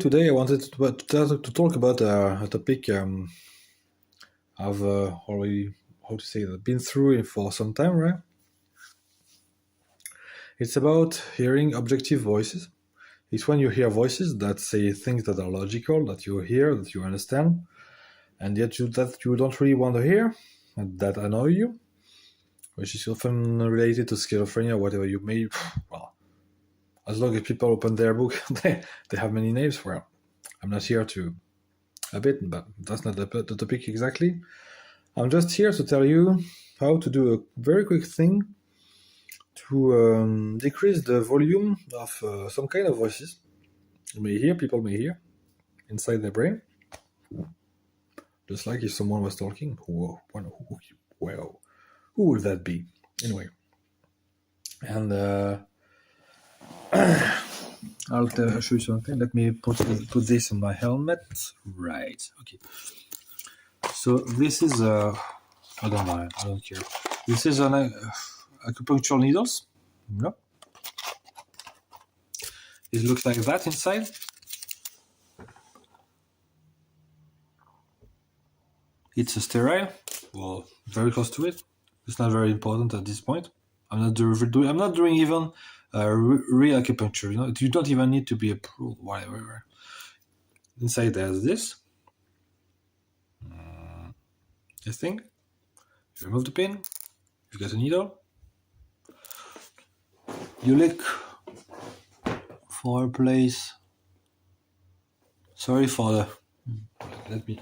Today I wanted to talk about a topic I've already, how to say that, been through it for some time, right? It's about hearing objective voices. It's when you hear voices that say things that are logical, that you hear, that you understand, and yet that you don't really want to hear, and that annoy you, which is often related to schizophrenia, whatever you may. Well, as long as people open their book, they have many names. Well, I'm not here to a bit, but that's not the topic exactly. I'm just here to tell you how to do a very quick thing to decrease the volume of some kind of voices people may hear inside their brain. Just like if someone was talking, who would that be? Anyway, and I'll show you something. Let me put this on my helmet. Right. Okay. So this is I don't mind. I don't care. This is an acupuncture needles. No. It looks like that inside. It's a sterile. Well, very close to it. It's not very important at this point. I'm not doing even real acupuncture. You don't even need to be approved. Whatever. Inside there's this. This thing. You remove the pin. You get a needle. You look for a place. Sorry for the. Let me.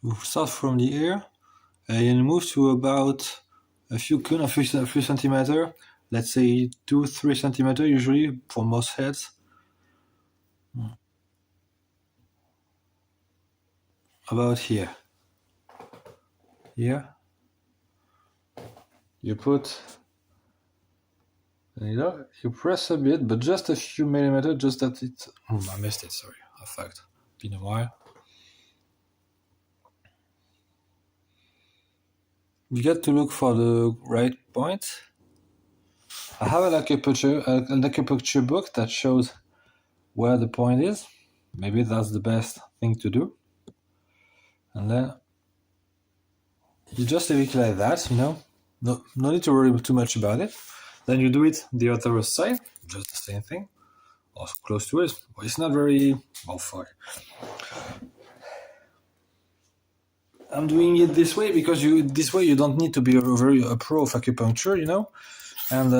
You start from the ear and move to about a few centimeters. Let's say 2-3 centimeters usually for most heads. About here. Here. You put the needle, you press a bit, but just a few millimeters, just that it. I missed it, sorry. I fucked. Been a while. You got to look for the right point. I have an acupuncture book that shows where the point is. Maybe that's the best thing to do. And then you just leave it like that, No need to worry too much about it. Then you do it the other side, just the same thing, or close to it. But it's not very. Oh fuck. I'm doing it this way because this way you don't need to be a pro of acupuncture, and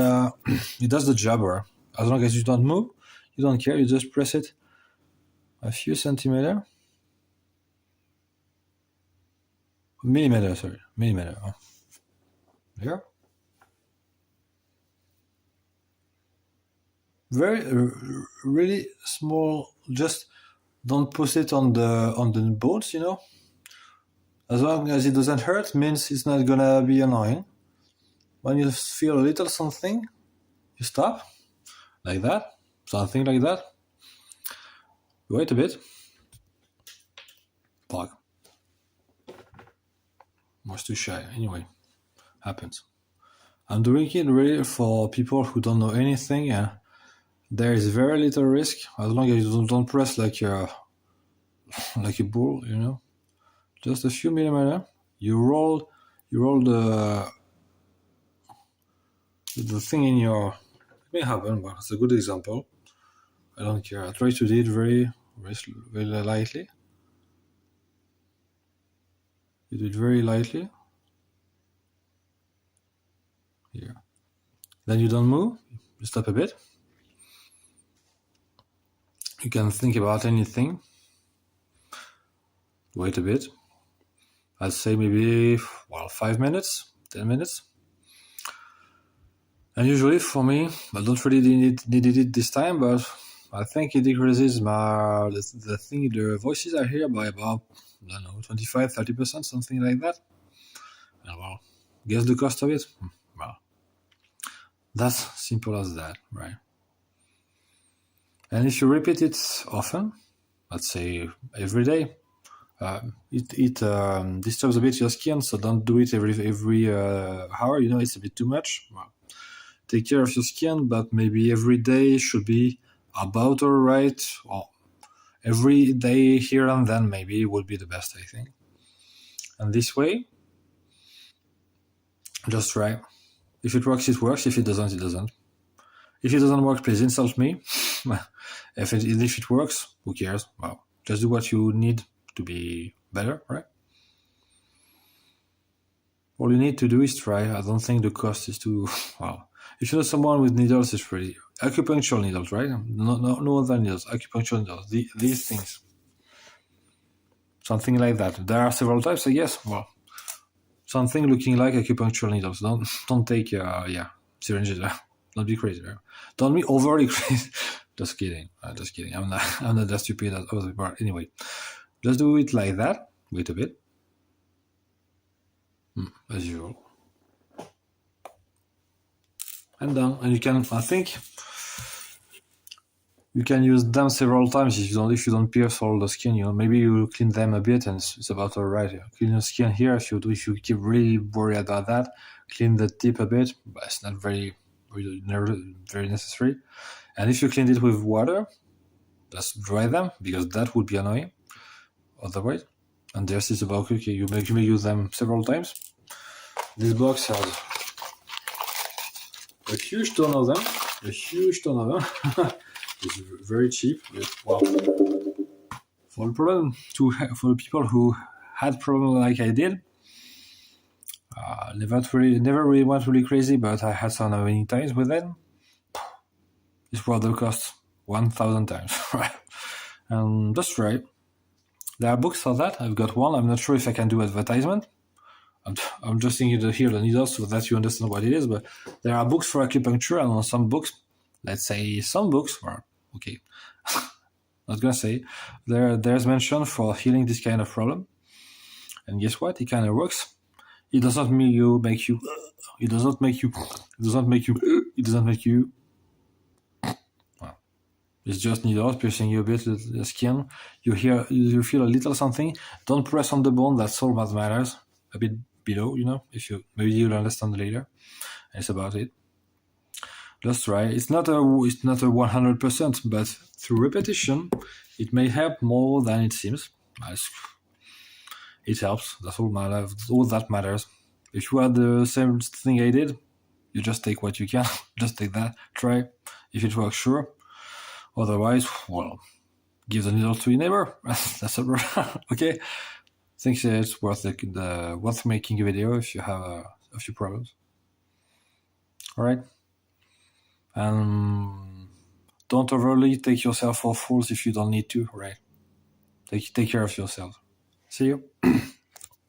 it does the job. Or as long as you don't move, you don't care. You just press it a few centimeters. Millimeter. Huh? Here. Very, really small. Just don't push it on the bones, As long as it doesn't hurt, means it's not gonna be annoying. When you feel a little something, you stop, like that, something like that. Wait a bit. Fuck. Was too shy. Anyway, happens. I'm doing it really for people who don't know anything, and there is very little risk as long as you don't press like a bull, Just a few millimeters. You roll the thing in your. It may happen, but it's a good example. I don't care. I try to do it very, very lightly. You do it very lightly. Here. Then you don't move. You stop a bit. You can think about anything. Wait a bit. I'd say maybe 5 minutes, 10 minutes. And usually for me, I don't really need it this time, but I think it decreases the voices I hear by about, 25-30%, something like that. And guess the cost of it? Well, that's simple as that, right? And if you repeat it often, let's say every day, it disturbs a bit your skin, so don't do it every hour. It's a bit too much. Well, take care of your skin, but maybe every day should be about alright, or every day here and then maybe would be the best, I think. And this way, just try. If it works, it works. If it doesn't, it doesn't. If it doesn't work, please insult me. If it works, who cares? Well, just do what you need to be better, right? All you need to do is try. I don't think the cost is too... Well, if you know someone with needles, it's pretty... Acupuncture needles, right? No other needles. Acupuncture needles. These things. Something like that. There are several types, I guess. Well, something looking like acupuncture needles. Don't take syringes. Don't be crazy. Don't be overly crazy. Just kidding. Just kidding. I'm not that stupid as other people. Anyway, just do it like that. Wait a bit. As usual. And done. And you can, I think, you can use them several times if you don't pierce all the skin. Maybe you clean them a bit and it's about alright. Clean your skin here if you keep really worried about that. Clean the tip a bit, but it's not very necessary. And if you clean it with water, just dry them because that would be annoying otherwise. And there's this box. Okay, you may use them several times. This box has a huge ton of them. It's very cheap. Wow. For the people who had problems like I did, never really went really crazy, but I had some many times with them. It's worth the cost 1,000 times, right? And just try. There are books for that. I've got one. I'm not sure if I can do advertisement. I'm just thinking to hear the needles so that you understand what it is, but there are books for acupuncture, and on some books, let's say some books, or okay, not gonna say, there's mention for healing this kind of problem. And guess what? It kind of works. It does not make you. It does not make you. Well, it's just needles piercing you a bit the skin. You feel a little something. Don't press on the bone. That's all that matters. A bit below, maybe you'll understand later. It's about it. Just try. It's not a 100%, but through repetition, it may help more than it seems. It helps. That's all that matters. If you had the same thing I did, you just take what you can. Just take that. Try. If it works, sure. Otherwise, well, give the needle to your neighbor. That's a okay. I think it's worth making a video if you have a few problems. All right. Don't overly take yourself for fools if you don't need to. Right. Take care of yourself. See you.